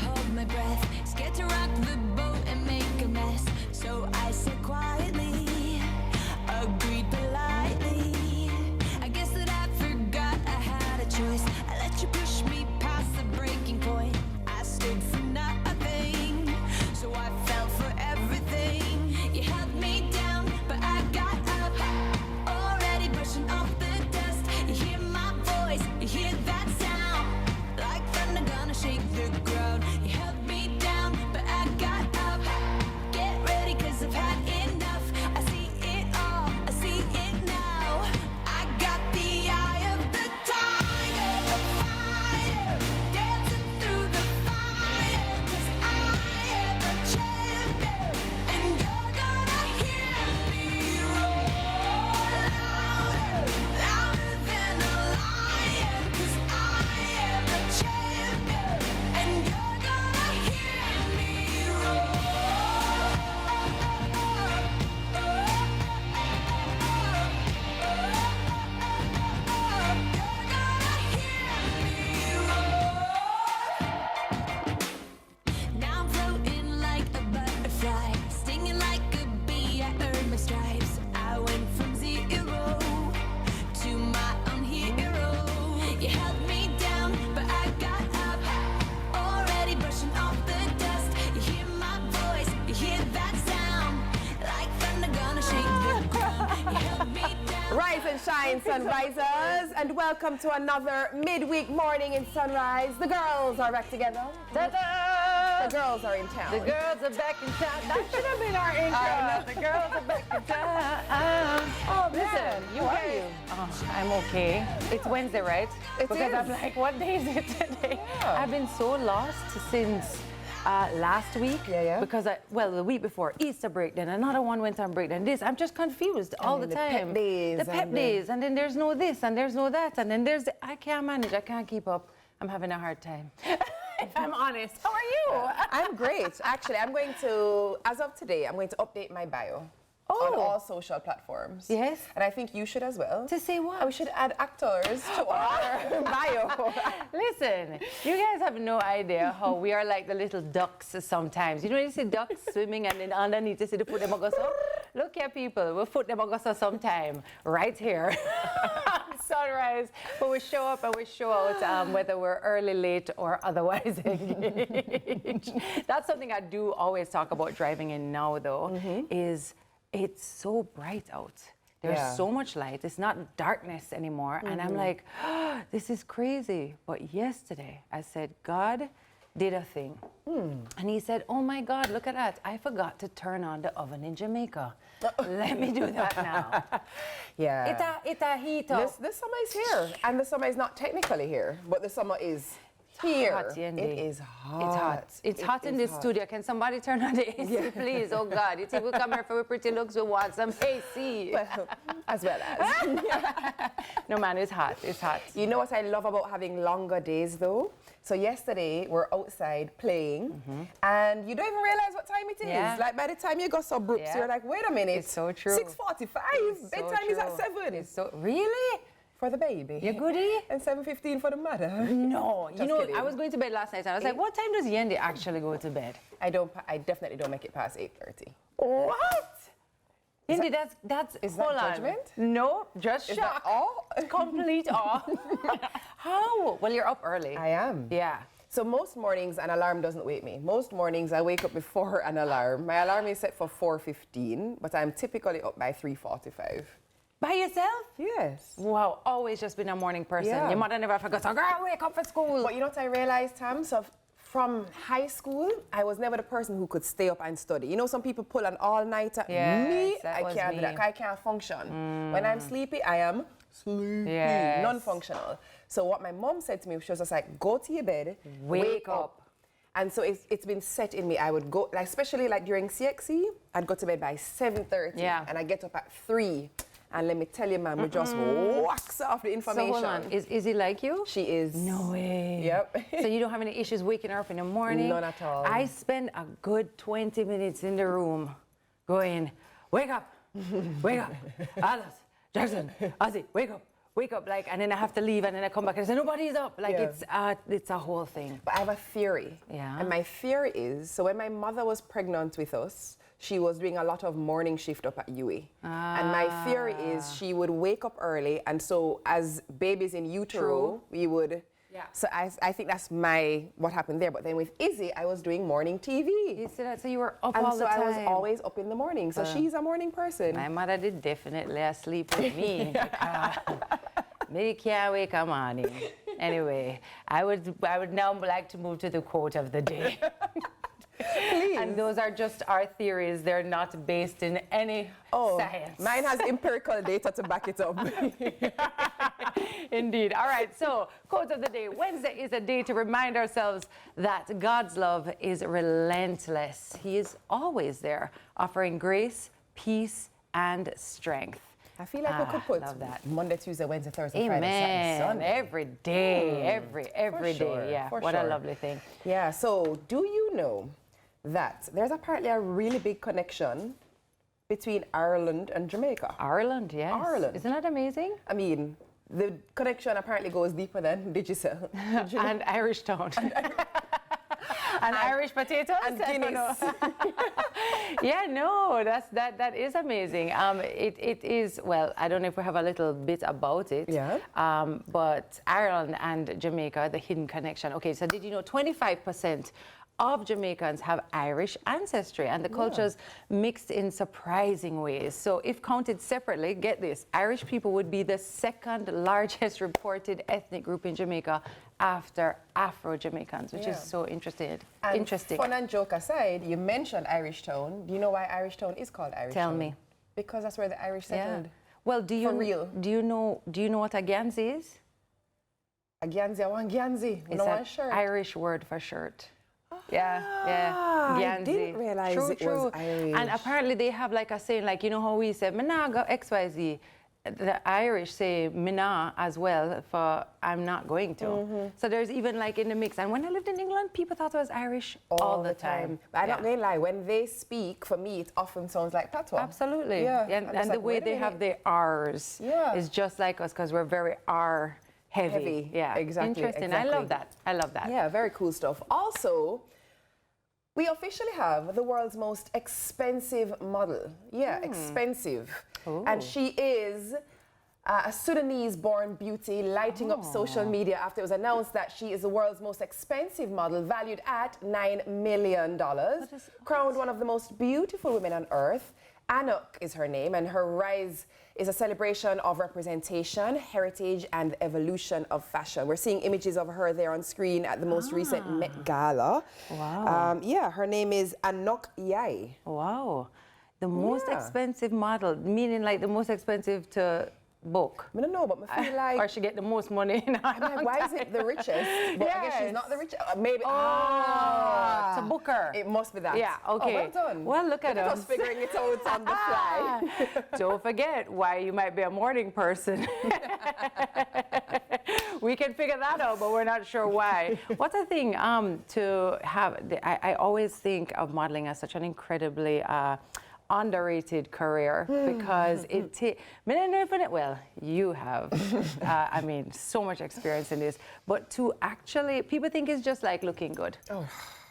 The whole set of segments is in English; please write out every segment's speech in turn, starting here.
hold my breath, scared to rock the boat and make a mess. So I said quietly, agreed politely. I guess that I forgot I had a choice. I let you push me past the breaking point. I stood for nothing, so I fell for everything. You held me down, but I got up, already brushing off the dust. You hear my voice, you hear that sound, like thunder gonna shake the ground. You held me down, but I got up. Get ready, 'cause I've had enough. I see it all, I see it now. I got the eye of the tiger, the fighter, dancing through the fire. 'Cause I am the champion, and you're gonna hear me roar louder, louder than a lion. 'Cause I am the champion, and you're gonna hear me roar. Now I'm floating like a butterfly, stinging like a bee. I earned my stripes. I went from 0 to my own hero. You held me down, but I got up, already brushing off the dust. You hear my voice, you hear that sound, like thunder gonna shake the ground. You held me down. Rise and shine, sunrisers, and welcome to another midweek morning in Sunrise. The girls are back together. Ta-da! The girls are in town. The girls are back in town. That should have been our intro. The girls are back in town. Oh, Listen, man. you How are guys. you? Oh, I'm okay. It's Wednesday, right? It because is. I'm like, what day is it today? Yeah. I've been so lost since last week. Yeah. Because the week before Easter break, then another one went on break, then this. I'm just confused all the then the time. pep days The pep and days, and then there's no this, and there's no that, and then there's I can't manage. I can't keep up. I'm having a hard time. If I'm honest. How are you? I'm great. Actually, I'm going to, as of today, I'm going to update my bio on all social platforms. Yes. And I think you should as well. To say what? We should add actors to our bio. Listen, you guys have no idea how we are like the little ducks sometimes. You know, you see ducks swimming and then underneath you see the foot them go so. Look here, people, we'll foot them go so sometime right here. Sunrise. But we show up and we show out whether we're early, late, or otherwise engaged. That's something I do always talk about driving in now, though, is it's so bright out. There's Yeah. so much light. It's not darkness anymore. And I'm like, oh, this is crazy. But yesterday, I said, God did a thing. And he said, oh my God, look at that. I forgot to turn on the oven in Jamaica. Let me do that now. Yeah. It's a heat up. This summer is here. And the summer is not technically here, but the summer is here. Hot, Yendi. It is hot. It's hot. It's hot in this studio. Can somebody turn on the AC, please? Oh God, you think we come here for our pretty looks? We want some AC. Well, as well as. No man, it's hot. It's hot. You know what I love about having longer days though? So yesterday we're outside playing and you don't even realize what time it is. Yeah. Like by the time you got some brooks, Yeah. you're like, wait a minute. It's so true. 6:45. So Bedtime is at true. 7. It's so really? For the baby. You goodie? And 7:15 for the mother. No, you Just know, kidding. I was going to bed last night and I was like, what time does Yendi actually go to bed? I definitely don't make it past 8:30. What? Yendi, that's is that hold on. judgment? No, just Is shock. that all? Complete off. How? Well, you're up early. I am. Yeah. So most mornings an alarm doesn't wake me. Most mornings I wake up before an alarm. My alarm is set for 4:15, but I'm typically up by 3:45. By yourself? Yes. Wow, always just been a morning person. Yeah. Your mother never forgot, so girl, wake up for school. But you know what I realized, Tam? So from high school, I was never the person who could stay up and study. You know, some people pull an all-nighter. Yes, Me, that I was can't do me. that. I can't function. When I'm sleepy, I am sleepy, Yes. non-functional. So what my mom said to me, she was just like, go to your bed, Wake up. And so it's been set in me. I would go, like, especially like during CXE, I'd go to bed by 7:30. Yeah. And I get up at 3. And let me tell you, man, we just wax off the So information. hold on, is he like you? She is. No way. Yep. So you don't have any issues waking her up in the morning? None at all. I spend a good 20 minutes in the room going, wake up, Alice, Jackson, Ozzy, wake up, wake up, like, and then I have to leave, and then I come back and say, nobody's up. Like, it's a whole thing. But I have a theory. Yeah. And my theory is, so when my mother was pregnant with us, she was doing a lot of morning shift up at UA. And my theory is she would wake up early, and so as babies in utero, we would... Yeah. So I think that's what happened there. But then with Izzy, I was doing morning TV. You see that? So you were up And all the so time. I was always up in the morning. So she's a morning person. My mother did definitely asleep with me. Me can't wake up morning. Anyway, I would now like to move to the quote of the day. Please. And those are just our theories. They're not based in any science. Mine has empirical data to back it up. Indeed. All right, so quote of the day. Wednesday is a day to remind ourselves that God's love is relentless. He is always there, offering grace, peace, and strength. I feel like we could put love that. Monday, Tuesday, Wednesday, Thursday, Friday, Amen. Saturday, Sunday. Every day, every For day. sure, Yeah, for what a sure. lovely thing. Yeah, so do you know that there's apparently a really big connection between Ireland and Jamaica? Ireland, yes. Ireland. Isn't that amazing? I mean, the connection apparently goes deeper than Digicel. And Irish town. And Irish potatoes. And I don't know. Guinness. Yeah, no, that is amazing. It is, well, I don't know if we have a little bit about it. Yeah. But Ireland and Jamaica, the hidden connection. Okay, so did you know 25% of Jamaicans have Irish ancestry, and the cultures mixed in surprising ways. So if counted separately, get this, Irish people would be the second largest reported ethnic group in Jamaica after Afro-Jamaicans, which is so interesting. And fun and joke aside, you mentioned Irish Town. Do you know why Irish Town is called Irish Town? Tell me. Because that's where the Irish settled. Well, do you know what a Ganzi is? A Ganzi, I want Ganzi. It's No an one shirt. Irish word for shirt. Yeah. I didn't realize it was Irish. And apparently they have like a saying, like, you know how we say, "Mina go XYZ." The Irish say "mina" as well for "I'm not going to." So there's even like in the mix. And when I lived in England, people thought I was Irish all the time. But I'm not going to lie, when they speak, for me, it often sounds like patois. Absolutely. Yeah. And the way they have their R's is just like us, because we're very R heavy. Yeah, exactly. Interesting. Exactly. I love that. Yeah, very cool stuff. Also, we officially have the world's most expensive model. Yeah, expensive. Ooh. And she is a Sudanese-born beauty lighting up social media after it was announced that she is the world's most expensive model, valued at $9 million. Crowned one of the most beautiful women on earth. Anuk is her name, and her rise is a celebration of representation, heritage, and the evolution of fashion. We're seeing images of her there on screen at the most recent Met Gala. Wow. Yeah, her name is Anuk Yai. Wow. The most expensive model, meaning like the most expensive to book. I don't know, but I feel like... Or she get the most money in I'm like, why is it the richest? But I guess she's not the richest. Maybe... to book her. It must be that. Yeah, okay. Oh, well done. Well, look at us. us figuring it out on the fly. Don't forget why you might be a morning person. We can figure that out, but we're not sure why. What a thing to have. I always think of modeling as such an incredibly underrated career, because well, you have, I mean, so much experience in this, but to actually, people think it's just like looking good.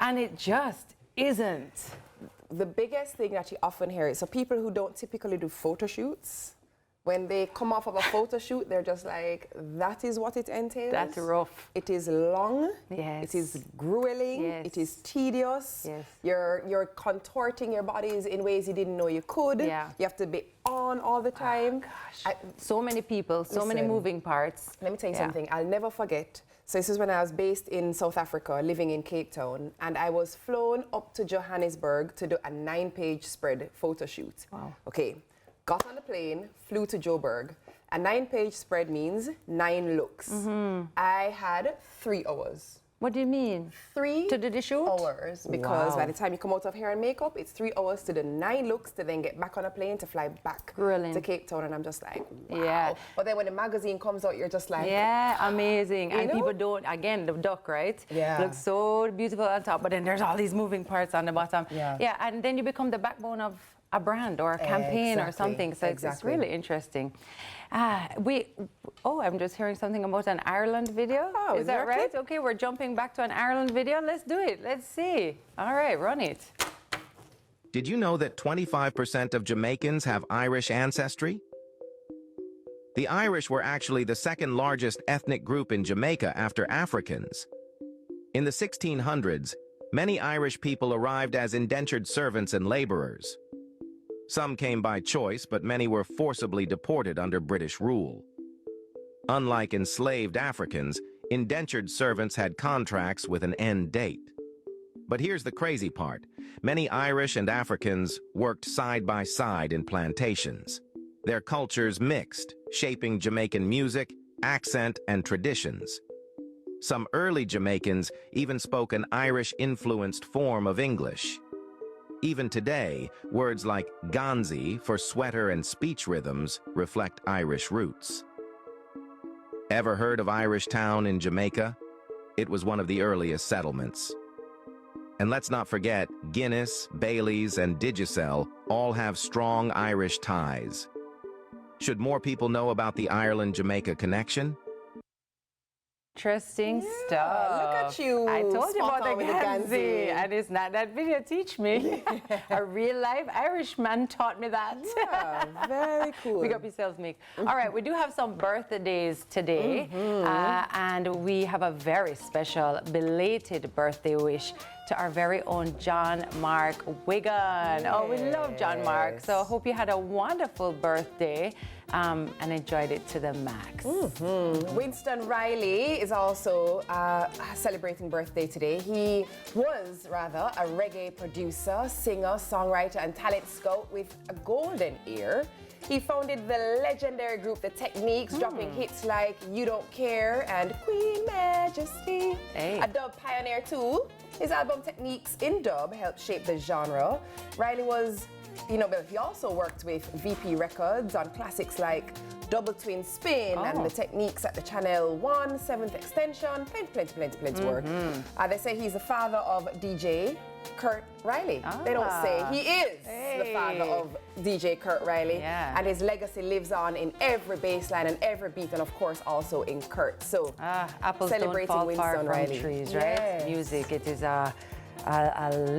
And it just isn't. The biggest thing that you often hear is, so people who don't typically do photo shoots, when they come off of a photo shoot, they're just like, that is what it entails. That's rough. It is long. Yes. It is grueling. Yes. It is tedious. Yes. You're contorting your bodies in ways you didn't know you could. Yeah. You have to be on all the time. Gosh. So many people, so many Listen, moving parts. Let me tell you something. I'll never forget. So this is when I was based in South Africa, living in Cape Town, and I was flown up to Johannesburg to do a 9-page spread photo shoot. Wow. Okay. Got on the plane, flew to Joburg. A 9-page spread means 9 looks. I had 3 hours. What do you mean? 3 to do the shoot? hours, because by the time you come out of hair and makeup, it's 3 hours to do 9 looks to then get back on a plane to fly back to Cape Town, and I'm just like, wow. Yeah. But then when the magazine comes out, you're just like, yeah, amazing. And know? people don't, again, the duck, right? Yeah. Looks so beautiful on top, but then there's all these moving parts on the bottom. Yeah. Yeah, and then you become the backbone of a brand or a campaign or Exactly, something. So it's exactly. really interesting. I'm just hearing something about an Ireland video. Oh, is that there a right? clip? Okay, we're jumping back to an Ireland video. Let's do it. Let's see. All right, run it. Did you know that 25% of Jamaicans have Irish ancestry? The Irish were actually the second largest ethnic group in Jamaica after Africans. In the 1600s, many Irish people arrived as indentured servants and laborers. Some came by choice, but many were forcibly deported under British rule. Unlike enslaved Africans, indentured servants had contracts with an end date. But here's the crazy part. Many Irish and Africans worked side by side in plantations. Their cultures mixed, shaping Jamaican music, accent, and traditions. Some early Jamaicans even spoke an Irish-influenced form of English. Even today, words like ganzi for sweater and speech rhythms reflect Irish roots. Ever heard of Irish Town in Jamaica? It was one of the earliest settlements. And let's not forget, Guinness, Baileys, and Digicel all have strong Irish ties. Should more people know about the Ireland-Jamaica connection? Interesting stuff. look at you, I told you spot about on the with the Ganzi, Ganzi. and it's not that video teach me. A real-life Irishman taught me that. Yeah, very cool. Big up yourselves, Mick. All right, we do have some birthdays today, and we have a very special belated birthday wish to our very own John Mark Wigan. Oh, we love John Mark. So I hope you had a wonderful birthday and enjoyed it to the max. Winston Riley is also celebrating birthday today. He was, rather, a reggae producer, singer, songwriter, and talent scout with a golden ear. He founded the legendary group The Techniques, dropping hits like You Don't Care and Queen Majesty. Hey. A dub pioneer too. His album Techniques in Dub helped shape the genre. Riley was, but he also worked with VP Records on classics like Double Twin Spin and The Techniques at the Channel 1, 7th Extension, plenty work. They say he's the father of DJ Kurt Riley. They don't say he is the father of DJ Kurt Riley. Yeah. And his legacy lives on in every bass line and every beat, and of course also in Kurt. So Apples celebrating don't fall far Winston from Riley. trees, right? Yes. Music, it is a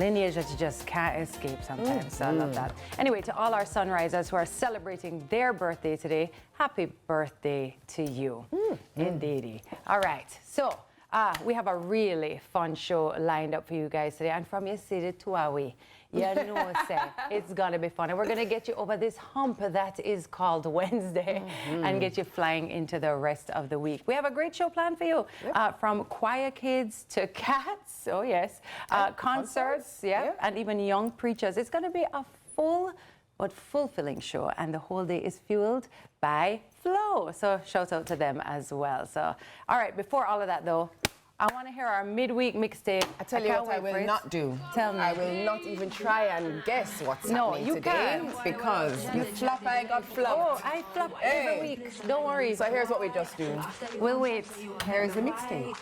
lineage that you just can't escape sometimes. So I love that. Anyway, to all our sunrisers who are celebrating their birthday today, happy birthday to you. Indeedy. All right, so we have a really fun show lined up for you guys today. And from your city to Hawaii, say it's gonna be fun. And we're gonna get you over this hump that is called Wednesday and get you flying into the rest of the week. We have a great show planned for you. From choir kids to cats, oh yes, concerts, and even young preachers. It's gonna be a full but fulfilling show, and the whole day is fueled by flow. So shout out to them as well. So, all right, before all of that though, I want to hear our midweek mixtape. I tell you can't what I wait for will it. not do. Tell me. I will not even try and guess what's happening you today can't. because you flop, I got flopped. Oh, I flop every week. Don't worry. So here's what we just do. We'll wait. Here's the mixtape.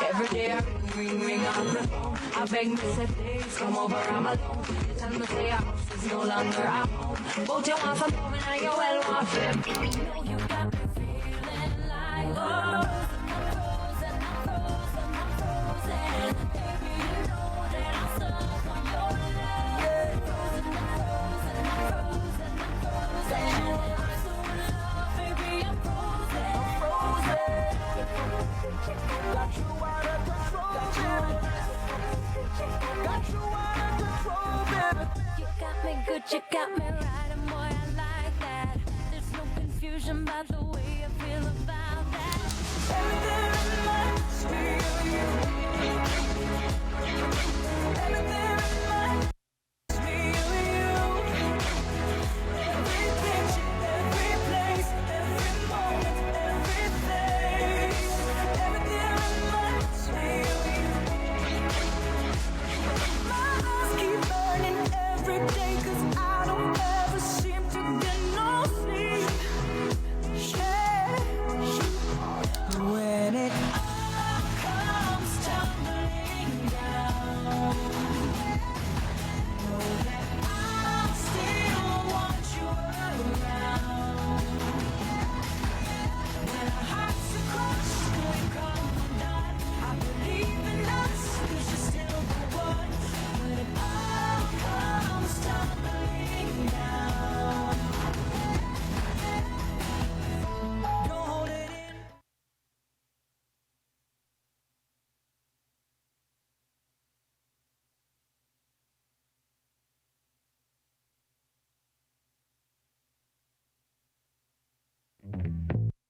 Every day I ring on the phone. I beg me say please come over, I'm alone. You tell me say our house is no longer our home. But you want some loving and you well want flip. You got me feeling like I'm frozen. Baby, you know that I'm stuck on your love. I'm so in love, baby, I'm frozen. Got you out of control, baby. Got you out of control, baby. You got me good, you got me right, and boy, I like that. There's no confusion about the